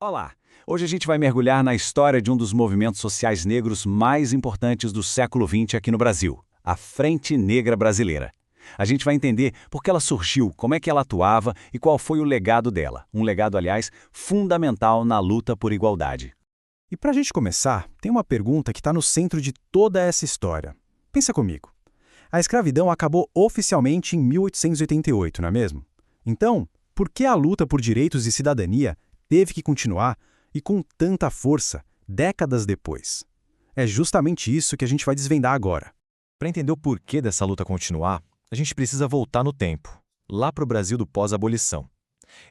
Olá! Hoje a gente vai mergulhar na história de um dos movimentos sociais negros mais importantes do século XX aqui no Brasil, a Frente Negra Brasileira. A gente vai entender por que ela surgiu, como é que ela atuava e qual foi o legado dela. Um legado, aliás, fundamental na luta por igualdade. E para a gente começar, tem uma pergunta que está no centro de toda essa história. Pensa comigo. A escravidão acabou oficialmente em 1888, não é mesmo? Então, por que a luta por direitos e cidadania teve que continuar e com tanta força, décadas depois? É justamente isso que a gente vai desvendar agora. Para entender o porquê dessa luta continuar, a gente precisa voltar no tempo, lá para o Brasil do pós-abolição.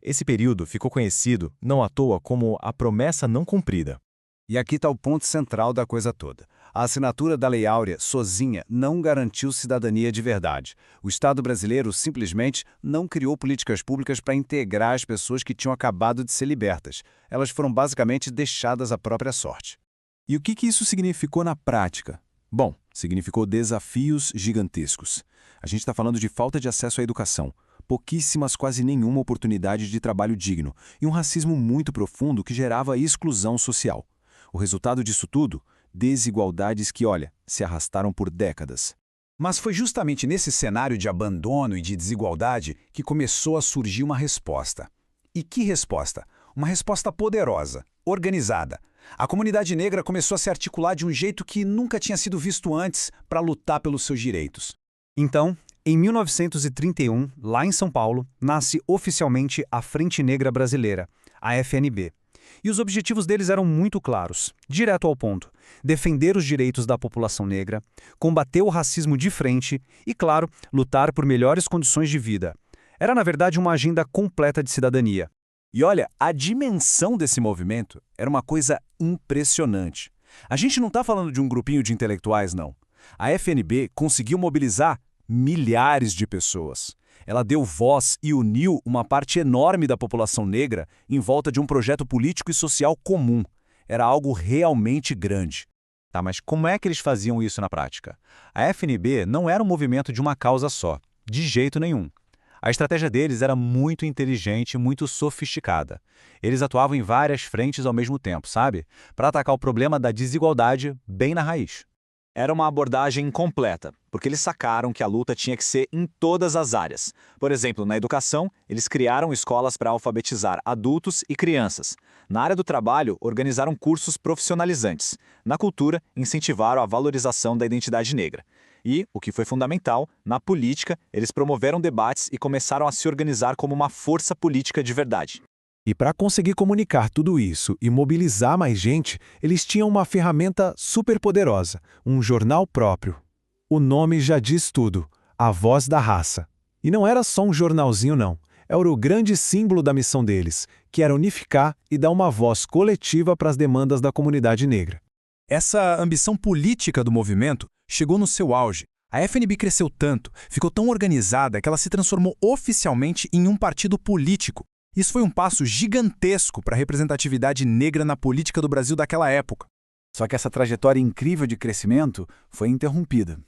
Esse período ficou conhecido, não à toa, como a promessa não cumprida. E aqui está o ponto central da coisa toda. A assinatura da Lei Áurea, sozinha, não garantiu cidadania de verdade. O Estado brasileiro simplesmente não criou políticas públicas para integrar as pessoas que tinham acabado de ser libertas. Elas foram basicamente deixadas à própria sorte. E o que isso significou na prática? Bom, significou desafios gigantescos. A gente está falando de falta de acesso à educação, pouquíssimas, quase nenhuma oportunidade de trabalho digno e um racismo muito profundo que gerava exclusão social. O resultado disso tudo? Desigualdades que, olha, se arrastaram por décadas. Mas foi justamente nesse cenário de abandono e de desigualdade que começou a surgir uma resposta. E que resposta? Uma resposta poderosa, organizada. A comunidade negra começou a se articular de um jeito que nunca tinha sido visto antes para lutar pelos seus direitos. Então, em 1931, lá em São Paulo, nasce oficialmente a Frente Negra Brasileira, a FNB. E os objetivos deles eram muito claros, direto ao ponto: defender os direitos da população negra, combater o racismo de frente e, claro, lutar por melhores condições de vida. Era, na verdade, uma agenda completa de cidadania. E olha, a dimensão desse movimento era uma coisa impressionante. A gente não está falando de um grupinho de intelectuais, não. A FNB conseguiu mobilizar milhares de pessoas. Ela deu voz e uniu uma parte enorme da população negra em volta de um projeto político e social comum. Era algo realmente grande. Tá, mas como é que eles faziam isso na prática? A FNB não era um movimento de uma causa só, de jeito nenhum. A estratégia deles era muito inteligente e muito sofisticada. Eles atuavam em várias frentes ao mesmo tempo, sabe? Para atacar o problema da desigualdade bem na raiz. Era uma abordagem completa, porque eles sacaram que a luta tinha que ser em todas as áreas. Por exemplo, na educação, eles criaram escolas para alfabetizar adultos e crianças. Na área do trabalho, organizaram cursos profissionalizantes. Na cultura, incentivaram a valorização da identidade negra. E, o que foi fundamental, na política, eles promoveram debates e começaram a se organizar como uma força política de verdade. E para conseguir comunicar tudo isso e mobilizar mais gente, eles tinham uma ferramenta super poderosa, um jornal próprio. O nome já diz tudo, A Voz da Raça. E não era só um jornalzinho, não. Era o grande símbolo da missão deles, que era unificar e dar uma voz coletiva para as demandas da comunidade negra. Essa ambição política do movimento chegou no seu auge. A FNB cresceu tanto, ficou tão organizada que ela se transformou oficialmente em um partido político. Isso foi um passo gigantesco para a representatividade negra na política do Brasil daquela época. Só que essa trajetória incrível de crescimento foi interrompida.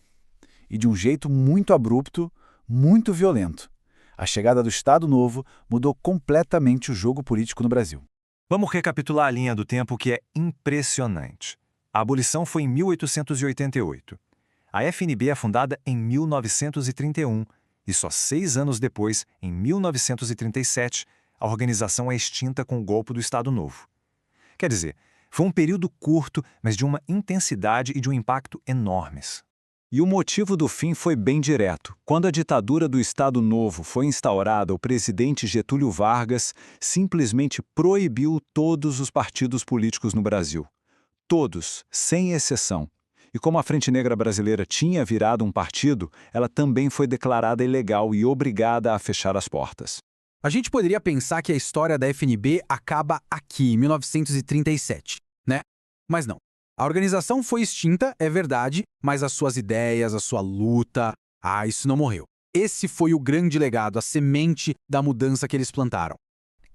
E de um jeito muito abrupto, muito violento. A chegada do Estado Novo mudou completamente o jogo político no Brasil. Vamos recapitular a linha do tempo que é impressionante. A abolição foi em 1888. A FNB é fundada em 1931 e só 6 anos depois, em 1937, a organização é extinta com o golpe do Estado Novo. Quer dizer, foi um período curto, mas de uma intensidade e de um impacto enormes. E o motivo do fim foi bem direto. Quando a ditadura do Estado Novo foi instaurada, o presidente Getúlio Vargas simplesmente proibiu todos os partidos políticos no Brasil. Todos, sem exceção. E como a Frente Negra Brasileira tinha virado um partido, ela também foi declarada ilegal e obrigada a fechar as portas. A gente poderia pensar que a história da FNB acaba aqui, em 1937, né? Mas não. A organização foi extinta, é verdade, mas as suas ideias, a sua luta, isso não morreu. Esse foi o grande legado, a semente da mudança que eles plantaram.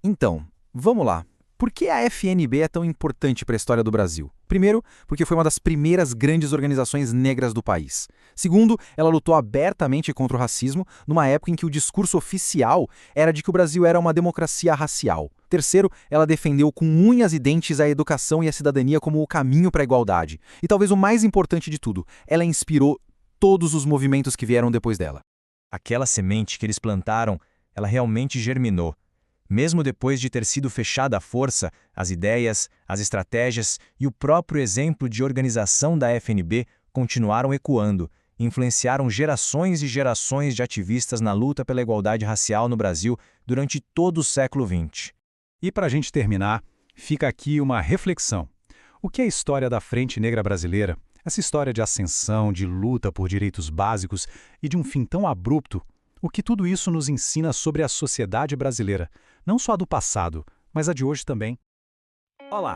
Então, vamos lá. Por que a FNB é tão importante para a história do Brasil? Primeiro, porque foi uma das primeiras grandes organizações negras do país. Segundo, ela lutou abertamente contra o racismo, numa época em que o discurso oficial era de que o Brasil era uma democracia racial. Terceiro, ela defendeu com unhas e dentes a educação e a cidadania como o caminho para a igualdade. E talvez o mais importante de tudo, ela inspirou todos os movimentos que vieram depois dela. Aquela semente que eles plantaram, ela realmente germinou. Mesmo depois de ter sido fechada à força, as ideias, as estratégias e o próprio exemplo de organização da FNB continuaram ecoando, influenciaram gerações e gerações de ativistas na luta pela igualdade racial no Brasil durante todo o século XX. E para a gente terminar, fica aqui uma reflexão. O que é a história da Frente Negra Brasileira, essa história de ascensão, de luta por direitos básicos e de um fim tão abrupto, o que tudo isso nos ensina sobre a sociedade brasileira, não só a do passado, mas a de hoje também? Olá!